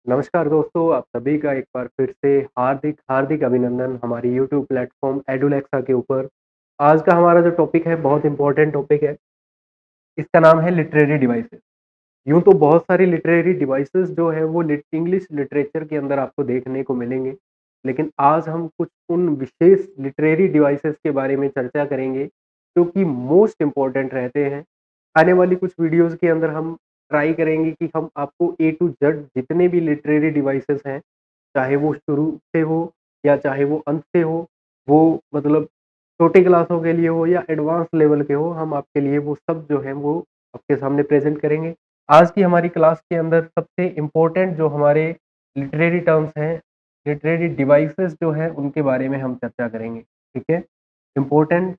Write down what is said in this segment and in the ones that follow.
नमस्कार दोस्तों, आप सभी का एक बार फिर से हार्दिक हार्दिक अभिनंदन हमारी यूट्यूब प्लेटफ़ॉर्म एडुलेक्सा के ऊपर। आज का हमारा जो टॉपिक है बहुत इम्पोर्टेंट टॉपिक है। इसका नाम है लिटरेरी डिवाइसेज़। यूँ तो बहुत सारी लिटरेरी डिवाइसेज़ जो है वो इंग्लिश लिटरेचर के अंदर आपको देखने को मिलेंगे। लेकिन आज हम कुछ उन विशेष लिटरेरी डिवाइसेज़ के बारे में चर्चा करेंगे जो कि मोस्ट इम्पोर्टेंट रहते हैं। आने वाली कुछ वीडियोज़ के अंदर हम ट्राई करेंगे कि हम आपको ए टू जेड जितने भी लिटरेरी डिवाइसेज़ हैं, चाहे वो शुरू से हो या चाहे वो अंत से हो, वो मतलब छोटी क्लासों के लिए हो या एडवांस लेवल के हो, हम आपके लिए वो सब जो है वो आपके सामने प्रेज़ेंट करेंगे। आज की हमारी क्लास के अंदर सबसे इम्पोर्टेंट जो हमारे लिटरेरी टर्म्स हैं, लिटरेरी डिवाइसेज़ जो हैं, उनके बारे में हम चर्चा करेंगे, ठीक है? Important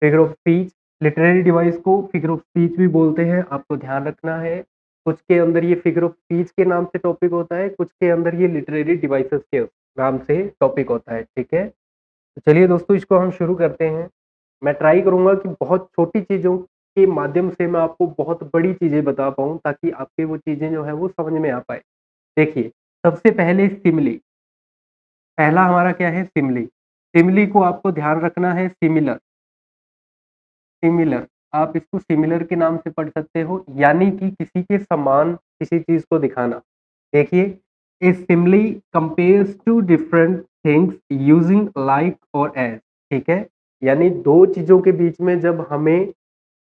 figure of speech, literary device को फिगर ऑफ स्पीच भी बोलते हैं, आपको ध्यान रखना है। कुछ के अंदर ये फिगर ऑफ स्पीच के नाम से टॉपिक होता है, कुछ के अंदर ये लिटरेरी डिवाइसेज़ के नाम से टॉपिक होता है, ठीक है? तो चलिए दोस्तों इसको हम शुरू करते हैं। मैं ट्राई करूँगा कि बहुत छोटी चीज़ों के माध्यम से मैं आपको बहुत बड़ी चीज़ें बता पाऊँ ताकि आपके वो चीज़ें जो हैं वो समझ में आ पाए। देखिए, सबसे पहले सिमिली, पहला हमारा क्या है सिमिली। सिमिली को आपको ध्यान रखना है सिमिलर, सिमिलर आप इसको सिमिलर के नाम से पढ़ सकते हो यानी कि किसी के समान किसी चीज़ को दिखाना। देखिए, a simile compares to different things using like और एज़, ठीक है? यानी 2 चीज़ों के बीच में जब हमें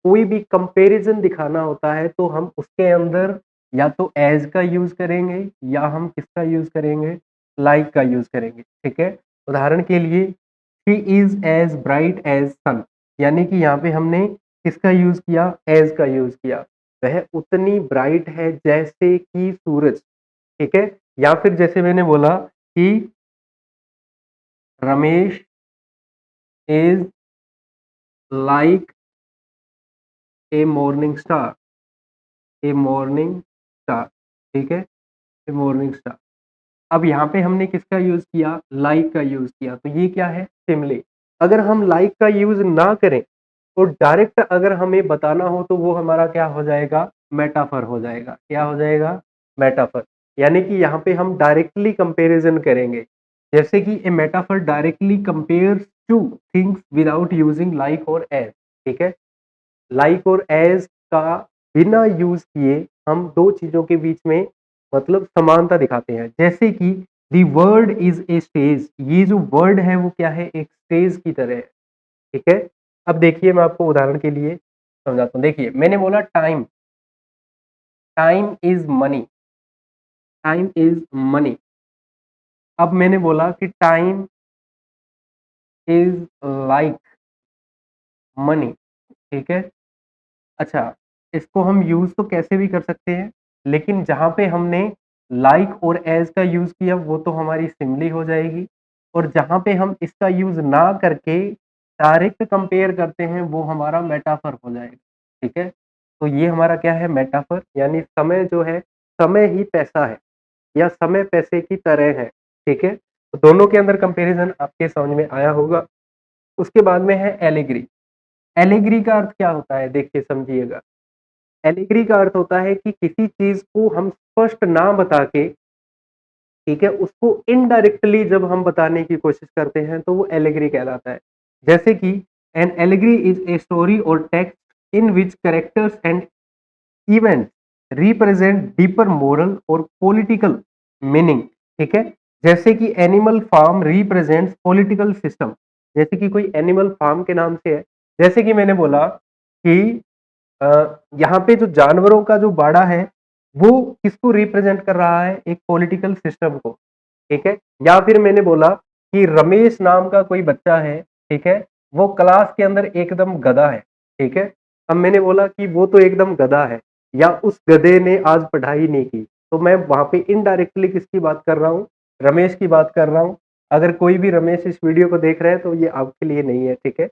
कोई भी कंपैरिज़न दिखाना होता है तो हम उसके अंदर या तो एज़ का यूज़ करेंगे या हम किसका यूज़ करेंगे? लाइक का यूज़ करेंगे, ठीक है? उदाहरण के लिए she is as bright as sun, यानी कि यहाँ पे हमने किसका यूज़ किया? एज़ का यूज़ किया। वह उतनी ब्राइट है जैसे कि सूरज, ठीक है? या फिर जैसे मैंने बोला कि Ramesh is like a morning star, A morning star, ठीक है? ए मॉर्निंग स्टार। अब यहाँ पे हमने किसका यूज़ किया? लाइक का यूज़ किया, तो ये क्या है? सिमिली। अगर हम लाइक का यूज़ ना करें और डायरेक्ट अगर हमें बताना हो तो वो हमारा क्या हो जाएगा? मेटाफर हो जाएगा। क्या हो जाएगा? मेटाफर। यानी कि यहाँ पे हम डायरेक्टली कंपैरिज़न करेंगे। जैसे कि a metaphor directly compares two things without using like और एज़, ठीक है? लाइक और एज़ का बिना यूज़ किए हम 2 चीज़ों के बीच में मतलब समानता दिखाते हैं। जैसे कि the world is a stage, ये जो वर्ड है वो क्या है? एक स्टेज की तरह है, ठीक है? अब देखिए मैं आपको उदाहरण के लिए समझाता हूँ। देखिए, मैंने बोला time, time is money, time is money. अब मैंने बोला कि टाइम इज़ लाइक मनी, ठीक है? अच्छा, इसको हम यूज़ तो कैसे भी कर सकते हैं, लेकिन जहाँ पे हमने लाइक और एज़ का यूज़ किया वो तो हमारी सिमिली हो जाएगी और जहाँ पे हम इसका यूज़ ना करके डायरेक्ट कंपेयर करते हैं वो हमारा मेटाफर हो जाएगा, ठीक है? तो ये हमारा क्या है? मेटाफर, यानी समय जो है, समय ही पैसा है या समय पैसे की तरह है, ठीक है? तो दोनों के अंदर कंपैरिज़न आपके समझ में आया होगा। उसके बाद में है एलिगरी। एलिगरी का अर्थ क्या होता है? देखिए समझिएगा। एलिगरी का अर्थ होता है कि किसी चीज़ को हम स्पष्ट ना बता के, ठीक है, उसको इनडायरेक्टली जब हम बताने की कोशिश करते हैं तो वो एलिगरी कहलाता है। जैसे कि an allegory is a story और text in which characters and events represent deeper moral और पॉलिटिकल मीनिंग, ठीक है? जैसे कि Animal Farm represents political system, जैसे कि कोई एनिमल फार्म के नाम से है। जैसे कि मैंने बोला कि अ, यहाँ पे जो जानवरों का जो बाड़ा है, वो किसको रिप्रेजेंट कर रहा है? एक पॉलिटिकल सिस्टम को, ठीक है? या फिर मैंने बोला कि रमेश नाम का कोई बच्चा है, ठीक है? वो क्लास के अंदर एकदम गधा है, ठीक है? अब मैंने बोला कि वो तो एकदम गधा है या उस गधे ने आज पढ़ाई नहीं की, तो मैं वहाँ पे इनडायरेक्टली किसकी बात कर रहा हूँ? रमेश की बात कर रहा हूँ। अगर कोई भी रमेश इस वीडियो को देख रहा है तो ये आपके लिए नहीं है, ठीक है?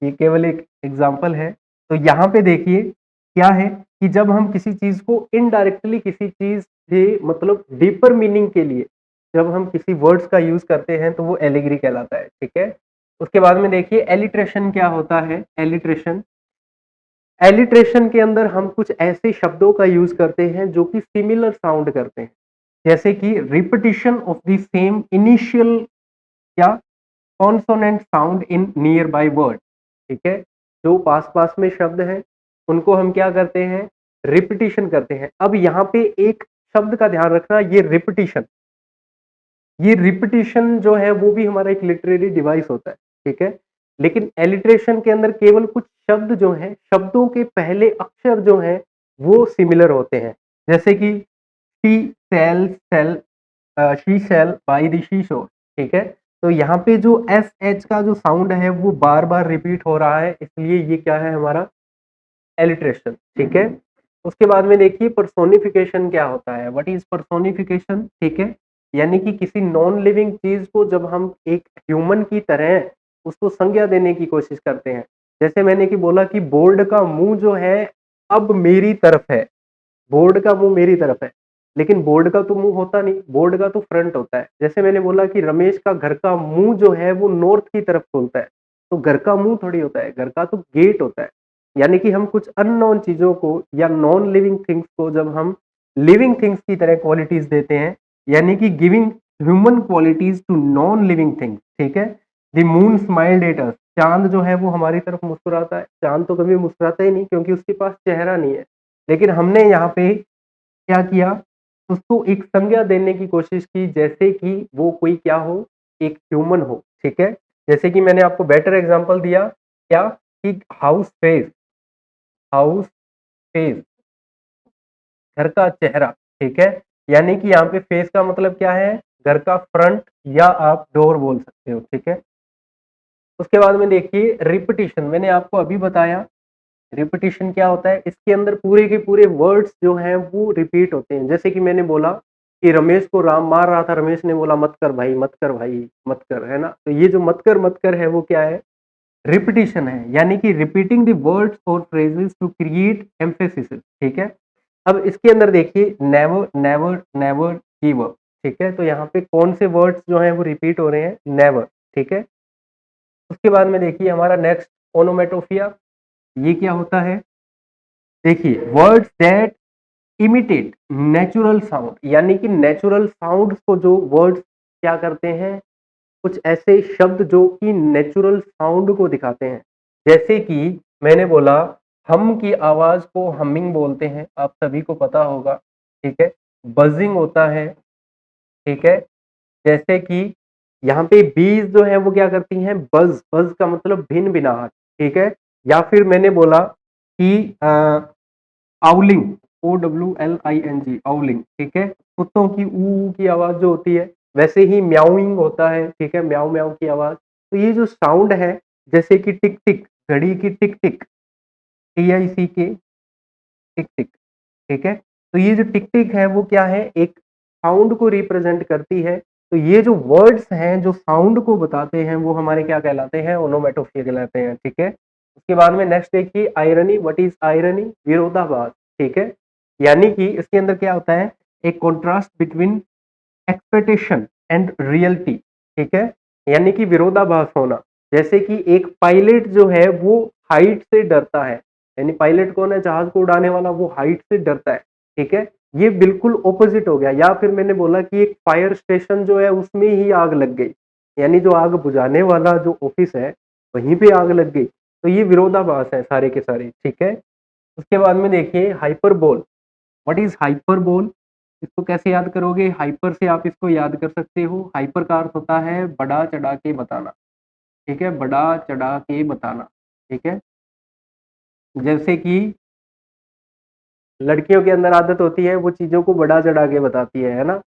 ये केवल एक एग्जाम्पल है। तो यहाँ पे देखिए क्या है कि जब हम किसी चीज़ को इनडायरेक्टली किसी चीज़ के मतलब डीपर मीनिंग के लिए जब हम किसी वर्ड्स का यूज़ करते हैं तो वो एलिगरी कहलाता है, ठीक है? उसके बाद में देखिए एलिट्रेशन क्या होता है? एलिट्रेशन, एलिट्रेशन के अंदर हम कुछ ऐसे शब्दों का यूज़ करते हैं जो कि सिमिलर साउंड करते हैं। जैसे कि repetition of the same initial क्या consonant sound in nearby word, ठीक है, जो पास पास में शब्द हैं उनको हम क्या करते हैं, रिपीटिशन करते हैं। अब यहाँ पे एक शब्द का ध्यान रखना, ये रिपीटिशन जो है वो भी हमारा एक लिटरेरी डिवाइस होता है, ठीक है, लेकिन एलिट्रेशन के अंदर केवल कुछ शब्द जो हैं, शब्दों के पहले अक्षर जो हैं वो सिमिलर होते हैं, जैसे कि she sell sell she sell by the she shore, ठीक है, तो यहाँ पे जो एस एच का जो साउंड है वो बार बार रिपीट हो रहा है, इसलिए ये क्या है हमारा एलिट्रेशन, ठीक है। उसके बाद में देखिए पर्सोनिफिकेशन क्या होता है, व्हाट इज पर्सोनिफिकेशन, ठीक है, यानी कि किसी नॉन लिविंग चीज को जब हम एक ह्यूमन की तरह उसको संज्ञा देने की कोशिश करते हैं, जैसे मैंने कि बोला कि बोर्ड का मुंह जो है अब मेरी तरफ है, बोर्ड का मुंह मेरी तरफ है, लेकिन बोर्ड का तो मुंह होता नहीं, बोर्ड का तो फ्रंट होता है। जैसे मैंने बोला कि रमेश का घर का मुंह जो है वो नॉर्थ की तरफ खुलता है, तो घर का मुंह थोड़ी होता है, घर का तो गेट होता है। यानी कि हम कुछ अननोन चीजों को या नॉन लिविंग थिंग्स को जब हम लिविंग थिंग्स की तरह क्वालिटीज देते हैं, यानी कि giving human qualities to non living things, ठीक है। The moon smiled at us, चांद जो है वो हमारी तरफ मुस्कुराता है, चांद तो कभी मुस्कुराता ही नहीं क्योंकि उसके पास चेहरा नहीं है, लेकिन हमने यहाँ पे क्या किया, उसको एक संज्ञा देने की कोशिश की, जैसे कि वो कोई क्या हो, एक ह्यूमन हो, ठीक है। जैसे कि मैंने आपको बेटर एग्जांपल दिया क्या, कि हाउस फेस, घर का चेहरा, ठीक है, यानी कि यहाँ पे फेस का मतलब क्या है, घर का फ्रंट या आप डोर बोल सकते हो, ठीक है। उसके बाद में देखिए रिपीटिशन, मैंने आपको अभी बताया रिपीटिशन क्या होता है, इसके अंदर पूरे के पूरे वर्ड्स जो हैं वो रिपीट होते हैं, जैसे कि मैंने बोला कि रमेश को राम मार रहा था, रमेश ने बोला मत कर भाई, मत कर भाई, मत कर, है ना, तो ये जो मत कर है वो क्या है, रिपीटिशन है, यानी कि रिपीटिंग द वर्ड्स और फ्रेजेस टू क्रिएट एम्फेसिस, ठीक है। अब इसके अंदर देखिए never never never give up, ठीक है, तो यहाँ पे कौन से वर्ड्स जो हैं वो रिपीट हो रहे हैं, नेवर, ठीक है। उसके बाद में देखिए हमारा नेक्स्ट ओनोमेटोफिया, ये क्या होता है, देखिए words that imitate natural sound, यानी कि नेचुरल साउंड को जो वर्ड्स क्या करते हैं, कुछ ऐसे शब्द जो कि नेचुरल साउंड को दिखाते हैं, जैसे कि मैंने बोला हम की आवाज को हमिंग बोलते हैं, आप सभी को पता होगा, ठीक है। बजिंग होता है, ठीक है, जैसे कि यहाँ पे बीज जो है वो क्या करती हैं, बज, बज का मतलब भिन भिनाहट, ठीक है। या फिर मैंने बोला कि owling, O W L I N G, owling, ठीक है, कुत्तों की ऊ की आवाज जो होती है, वैसे ही म्याउइंग होता है, ठीक है, म्याऊ म्याऊ की आवाज। तो ये जो साउंड है, जैसे कि टिक टिक, घड़ी की टिक टिक, टी आई सी के, टिक टिक, ठीक है, तो ये जो टिक टिक है वो क्या है, एक साउंड को रिप्रेजेंट करती है। तो ये जो वर्ड्स हैं जो साउंड को बताते हैं वो हमारे क्या कहलाते हैं, ओनोमेटोफिया कहलाते हैं, ठीक है। उसके बाद में नेक्स्ट देखिए आयरनी, व्हाट इज आयरनी, विरोधाभास, ठीक है, यानी कि इसके अंदर क्या होता है, एक contrast between expectation and reality, ठीक है, यानी कि विरोधाभास होना, जैसे कि एक पायलट जो है वो हाइट से डरता है, यानी पायलट कौन है, जहाज को उड़ाने वाला, वो हाइट से डरता है, ठीक है, ये बिल्कुल ऑपोजिट हो गया। या फिर मैंने बोला कि एक फायर स्टेशन जो है उसमें ही आग लग गई, यानी जो आग बुझाने वाला जो ऑफिस है वहीं पे आग लग गई, तो ये विरोधाभास है सारे के सारे, ठीक है। उसके बाद में देखिए हाइपरबोल, व्हाट इज हाइपरबोल, इसको कैसे याद करोगे, हाइपर से आप इसको याद कर सकते हो, हाइपर का अर्थ होता है बड़ा चढ़ा के बताना, ठीक है, बड़ा चढ़ा के बताना, ठीक है, जैसे कि लड़कियों के अंदर आदत होती है वो चीज़ों को बढ़ा चढ़ा के बताती है ना,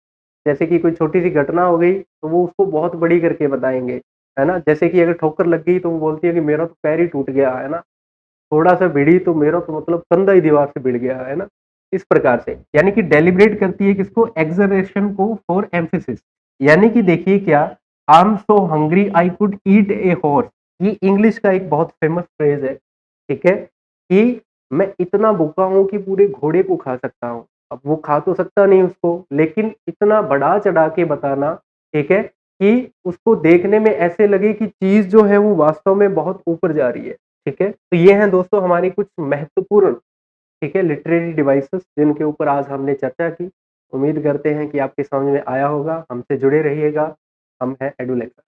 जैसे कि कोई छोटी सी घटना हो गई तो वो उसको बहुत बड़ी करके बताएंगे, है ना, जैसे कि अगर ठोकर लग गई तो वो बोलती है कि मेरा तो पैर ही टूट गया, है ना, थोड़ा सा भिड़ी तो मेरा तो मतलब कंधा ही दीवार से भिड़ गया, है ना, इस प्रकार से, यानी कि डेलिब्रेट करती है किसको, एक्सरेशन को फॉर एम्फेसिस, यानी कि देखिए क्या, I am so hungry I could eat a horse, ये इंग्लिश का एक बहुत फेमस फ्रेज है, ठीक है, कि मैं इतना भूखा हूं कि पूरे घोड़े को खा सकता हूं, अब वो खा तो सकता नहीं उसको, लेकिन इतना बढ़ा चढ़ा के बताना, ठीक है, कि उसको देखने में ऐसे लगे कि चीज जो है वो वास्तव में बहुत ऊपर जा रही है, ठीक है। तो ये हैं दोस्तों हमारी कुछ महत्वपूर्ण, ठीक है, लिटरेरी डिवाइसेस जिनके ऊपर आज हमने चर्चा की। उम्मीद करते हैं कि आपके समझ में आया होगा। हमसे जुड़े रहिएगा। हम हैं एडुलेक्स।